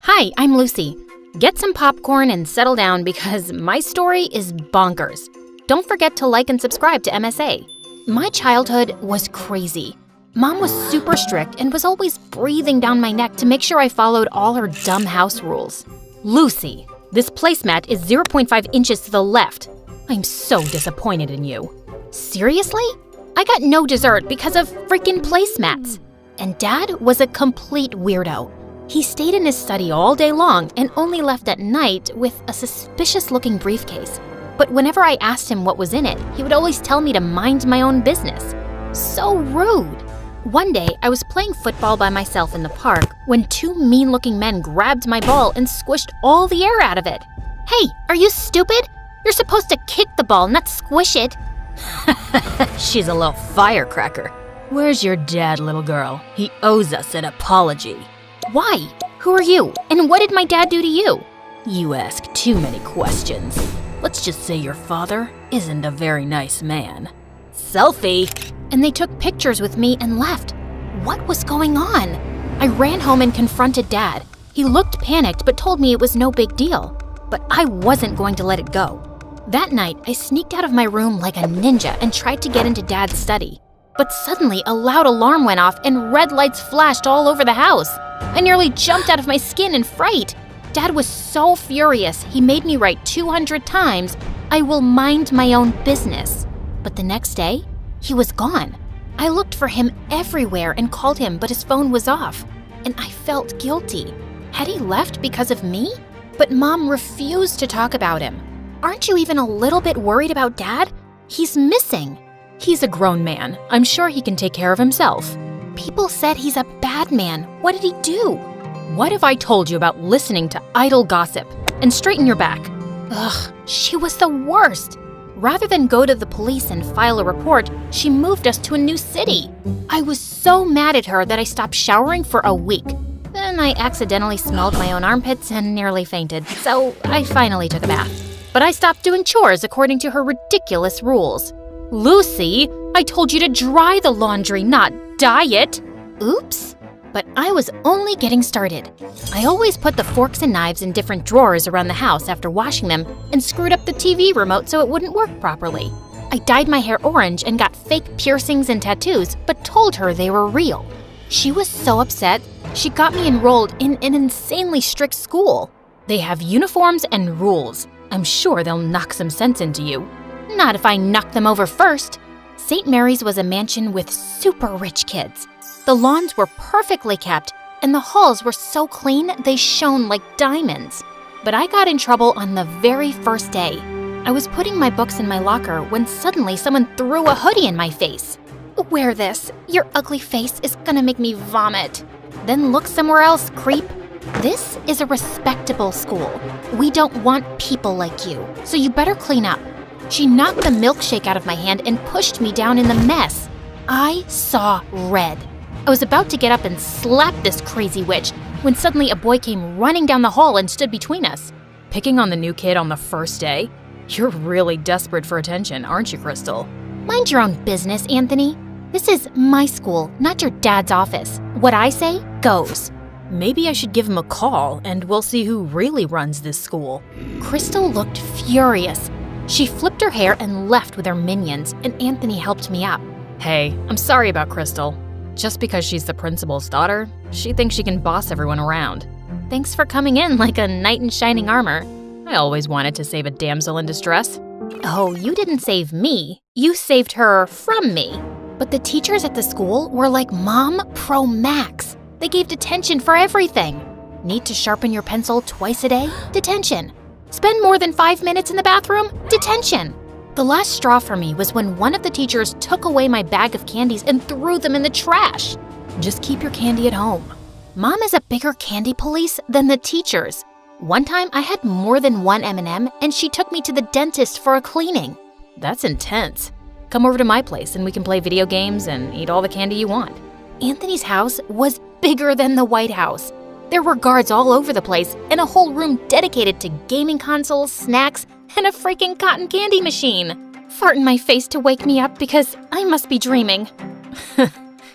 Hi, I'm Lucy. Get some popcorn and settle down because my story is bonkers. Don't forget to like and subscribe to MSA. My childhood was crazy. Mom was super strict and was always breathing down my neck to make sure I followed all her dumb house rules. Lucy, this placemat is 0.5 inches to the left. I'm so disappointed in you. Seriously? I got no dessert because of freaking placemats. And Dad was a complete weirdo. He stayed in his study all day long and only left at night with a suspicious-looking briefcase. But whenever I asked him what was in it, he would always tell me to mind my own business. So rude. One day, I was playing football by myself in the park when two mean-looking men grabbed my ball and squished all the air out of it. Hey, are you stupid? You're supposed to kick the ball, not squish it. She's a little firecracker. Where's your dad, little girl? He owes us an apology. Why? Who are you? And what did my dad do to you? You ask too many questions. Let's just say your father isn't a very nice man. Selfie! And they took pictures with me and left. What was going on? I ran home and confronted Dad. He looked panicked but told me it was no big deal. But I wasn't going to let it go. That night, I sneaked out of my room like a ninja and tried to get into Dad's study. But suddenly, a loud alarm went off and red lights flashed all over the house. I nearly jumped out of my skin in fright. Dad was so furious, he made me write 200 times, "I will mind my own business." But the next day, he was gone. I looked for him everywhere and called him, but his phone was off. And I felt guilty. Had he left because of me? But Mom refused to talk about him. Aren't you even a little bit worried about Dad? He's missing. He's a grown man. I'm sure he can take care of himself. People said he's a bad man. What did he do? What if I told you about listening to idle gossip? And straighten your back. Ugh, she was the worst. Rather than go to the police and file a report, she moved us to a new city. I was so mad at her that I stopped showering for a week. Then I accidentally smelled my own armpits and nearly fainted, so I finally took a bath. But I stopped doing chores according to her ridiculous rules. Lucy, I told you to dry the laundry, not dye it. Oops. But I was only getting started. I always put the forks and knives in different drawers around the house after washing them and screwed up the TV remote so it wouldn't work properly. I dyed my hair orange and got fake piercings and tattoos, but told her they were real. She was so upset, she got me enrolled in an insanely strict school. They have uniforms and rules. I'm sure they'll knock some sense into you. Not if I knock them over first. St. Mary's was a mansion with super rich kids. The lawns were perfectly kept, and the halls were so clean they shone like diamonds. But I got in trouble on the very first day. I was putting my books in my locker when suddenly someone threw a hoodie in my face. Wear this. Your ugly face is gonna make me vomit. Then look somewhere else, creep. This is a respectable school. We don't want people like you, so you better clean up. She knocked the milkshake out of my hand and pushed me down in the mess. I saw red. I was about to get up and slap this crazy witch when suddenly a boy came running down the hall and stood between us. Picking on the new kid on the first day? You're really desperate for attention, aren't you, Crystal? Mind your own business, Anthony. This is my school, not your dad's office. What I say goes. Maybe I should give him a call and we'll see who really runs this school. Crystal looked furious. She flipped her hair and left with her minions, and Anthony helped me up. Hey, I'm sorry about Crystal. Just because she's the principal's daughter, she thinks she can boss everyone around. Thanks for coming in like a knight in shining armor. I always wanted to save a damsel in distress. Oh, you didn't save me. You saved her from me. But the teachers at the school were like Mom Pro Max. They gave detention for everything. Need to sharpen your pencil twice a day? Detention. Spend more than 5 minutes in the bathroom? Detention. The last straw for me was when one of the teachers took away my bag of candies and threw them in the trash. Just keep your candy at home. Mom is a bigger candy police than the teachers. One time I had more than one M&M and she took me to the dentist for a cleaning. That's intense. Come over to my place and we can play video games and eat all the candy you want. Anthony's house was bigger than the White House. There were guards all over the place and a whole room dedicated to gaming consoles, snacks, and a freaking cotton candy machine. Fart in my face to wake me up because I must be dreaming.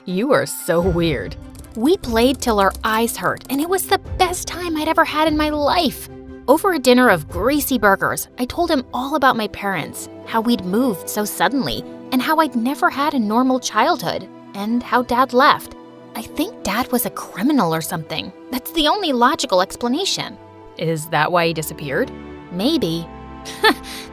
You are so weird. We played till our eyes hurt, and it was the best time I'd ever had in my life. Over a dinner of greasy burgers, I told him all about my parents, how we'd moved so suddenly, and how I'd never had a normal childhood, and how Dad left. I think Dad was a criminal or something. That's the only logical explanation. Is that why he disappeared? Maybe.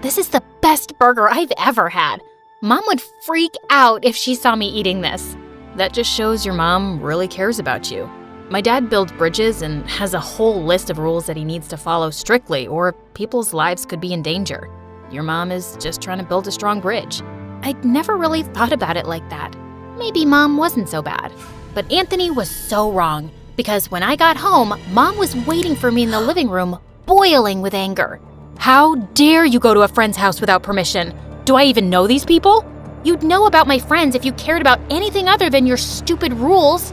This is the best burger I've ever had. Mom would freak out if she saw me eating this. That just shows your mom really cares about you. My dad builds bridges and has a whole list of rules that he needs to follow strictly, or people's lives could be in danger. Your mom is just trying to build a strong bridge. I'd never really thought about it like that. Maybe Mom wasn't so bad. But Anthony was so wrong, because when I got home, Mom was waiting for me in the living room, boiling with anger. How dare you go to a friend's house without permission? Do I even know these people? You'd know about my friends if you cared about anything other than your stupid rules.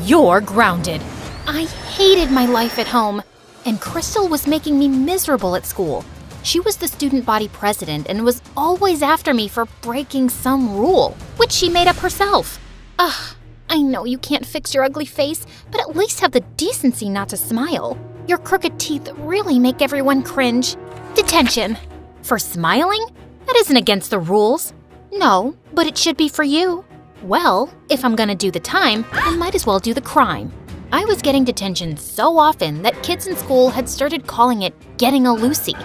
You're grounded. I hated my life at home, and Crystal was making me miserable at school. She was the student body president and was always after me for breaking some rule, which she made up herself. Ugh, I know you can't fix your ugly face, but at least have the decency not to smile. Your crooked teeth really make everyone cringe. Detention. For smiling? That isn't against the rules. No, but it should be for you. Well, if I'm gonna do the time, I might as well do the crime. I was getting detention so often that kids in school had started calling it getting a Lucy.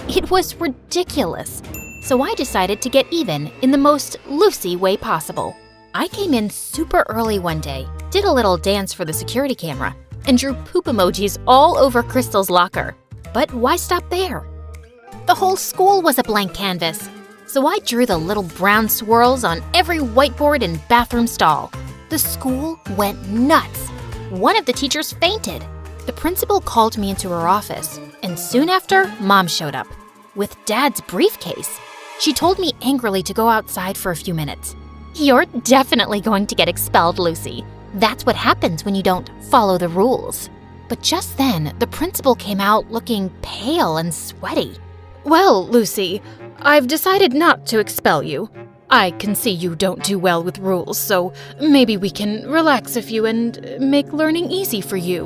It was ridiculous. So I decided to get even in the most Lucy way possible. I came in super early one day, did a little dance for the security camera, and drew poop emojis all over Crystal's locker. But why stop there? The whole school was a blank canvas. So I drew the little brown swirls on every whiteboard and bathroom stall. The school went nuts. One of the teachers fainted. The principal called me into her office, and soon after, Mom showed up with Dad's briefcase. She told me angrily to go outside for a few minutes. You're definitely going to get expelled, Lucy. That's what happens when you don't follow the rules. But just then, the principal came out looking pale and sweaty. Well, Lucy, I've decided not to expel you. I can see you don't do well with rules, so maybe we can relax a few and make learning easy for you.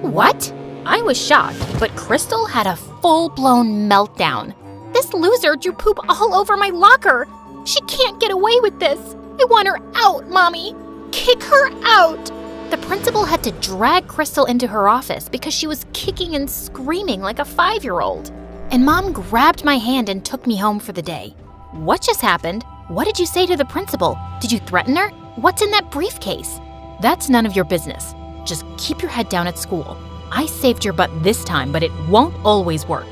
What? I was shocked, but Crystal had a full-blown meltdown. This loser drew poop all over my locker. She can't get away with this. I want her out, Mommy. Kick her out. The principal had to drag Crystal into her office because she was kicking and screaming like a 5-year-old. And Mom grabbed my hand and took me home for the day. What just happened? What did you say to the principal? Did you threaten her? What's in that briefcase? That's none of your business. Just keep your head down at school. I saved your butt this time, but it won't always work.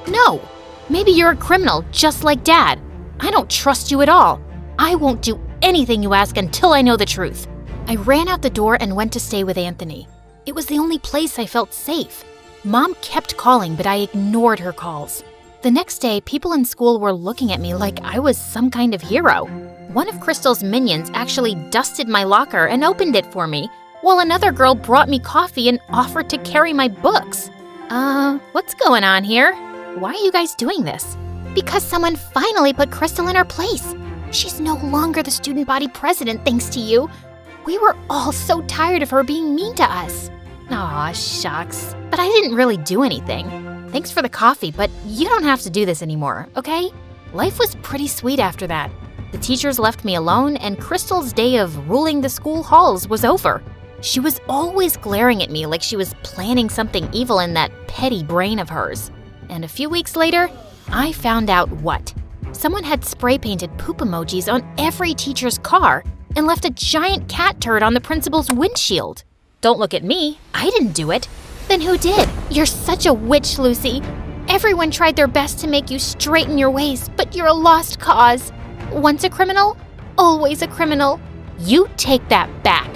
No, maybe you're a criminal just like Dad. I don't trust you at all. I won't do anything you ask until I know the truth. I ran out the door and went to stay with Anthony. It was the only place I felt safe. Mom kept calling, but I ignored her calls. The next day, people in school were looking at me like I was some kind of hero. One of Crystal's minions actually dusted my locker and opened it for me, while another girl brought me coffee and offered to carry my books. What's going on here? Why are you guys doing this? Because someone finally put Crystal in her place. She's no longer the student body president thanks to you. We were all so tired of her being mean to us. Aw, shucks. But I didn't really do anything. Thanks for the coffee, but you don't have to do this anymore, okay? Life was pretty sweet after that. The teachers left me alone, and Crystal's day of ruling the school halls was over. She was always glaring at me like she was planning something evil in that petty brain of hers. And a few weeks later, I found out what. Someone had spray-painted poop emojis on every teacher's car and left a giant cat turd on the principal's windshield. Don't look at me. I didn't do it. Then who did? You're such a witch, Lucy. Everyone tried their best to make you straighten your ways, but you're a lost cause. Once a criminal, always a criminal. You take that back.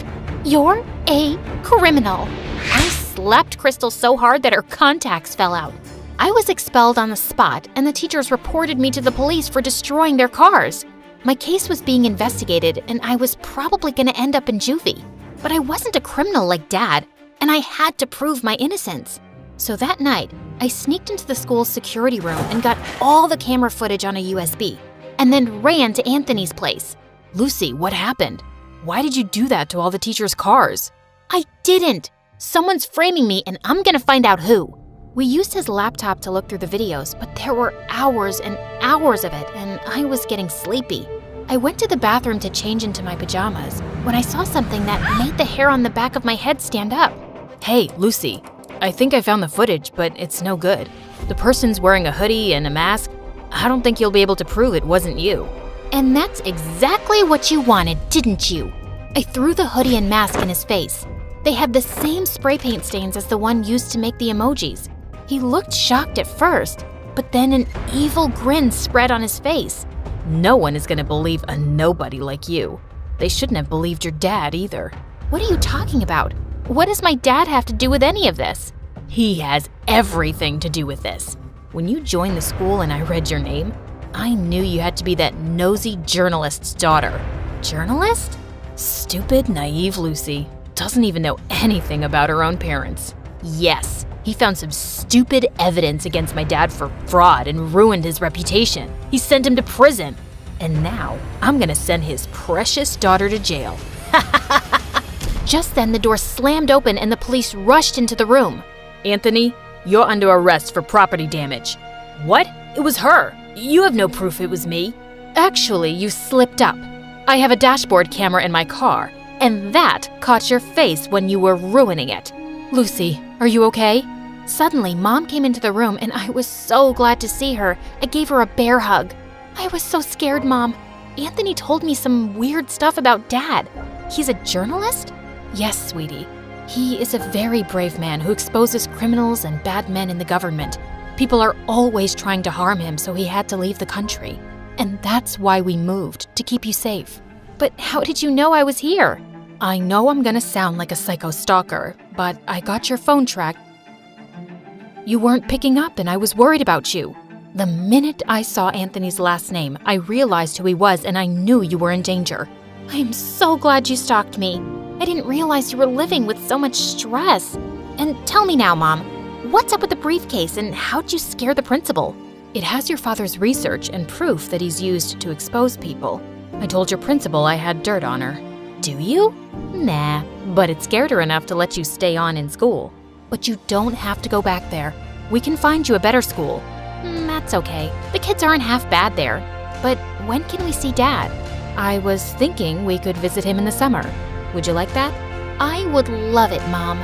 You're a criminal. I slapped Crystal so hard that her contacts fell out. I was expelled on the spot, and the teachers reported me to the police for destroying their cars. My case was being investigated, and I was probably going to end up in juvie. But I wasn't a criminal like Dad, and I had to prove my innocence. So that night, I sneaked into the school's security room and got all the camera footage on a USB, and then ran to Anthony's place. Lucy, what happened? Why did you do that to all the teachers' cars? I didn't. Someone's framing me and I'm gonna find out who. We used his laptop to look through the videos, but there were hours and hours of it, and I was getting sleepy. I went to the bathroom to change into my pajamas when I saw something that made the hair on the back of my head stand up. Hey, Lucy, I think I found the footage, but it's no good. The person's wearing a hoodie and a mask. I don't think you'll be able to prove it wasn't you. And that's exactly what you wanted, didn't you? I threw the hoodie and mask in his face. They had the same spray paint stains as the one used to make the emojis. He looked shocked at first, but then an evil grin spread on his face. No one is going to believe a nobody like you. They shouldn't have believed your dad either. What are you talking about? What does my dad have to do with any of this? He has everything to do with this. When you joined the school and I read your name, I knew you had to be that nosy journalist's daughter. Journalist? Stupid, naive Lucy. Doesn't even know anything about her own parents. Yes, he found some stupid evidence against my dad for fraud and ruined his reputation. He sent him to prison. And now I'm gonna send his precious daughter to jail. Just then the door slammed open and the police rushed into the room. Anthony, you're under arrest for property damage. What? It was her. You have no proof it was me. Actually, you slipped up. I have a dashboard camera in my car, and that caught your face when you were ruining it. Lucy, are you okay? Suddenly, Mom came into the room and I was so glad to see her. I gave her a bear hug. I was so scared, Mom. Anthony told me some weird stuff about Dad. He's a journalist? Yes, sweetie. He is a very brave man who exposes criminals and bad men in the government. People are always trying to harm him, so he had to leave the country. And that's why we moved, to keep you safe. But how did you know I was here? I know I'm gonna sound like a psycho stalker, but I got your phone tracked. You weren't picking up and I was worried about you. The minute I saw Anthony's last name, I realized who he was and I knew you were in danger. I am so glad you stalked me. I didn't realize you were living with so much stress. And tell me now, Mom, what's up with the briefcase and how'd you scare the principal? It has your father's research and proof that he's used to expose people. I told your principal I had dirt on her. Do you? Nah, but it scared her enough to let you stay on in school. But you don't have to go back there. We can find you a better school. That's okay. The kids aren't half bad there. But when can we see Dad? I was thinking we could visit him in the summer. Would you like that? I would love it, Mom.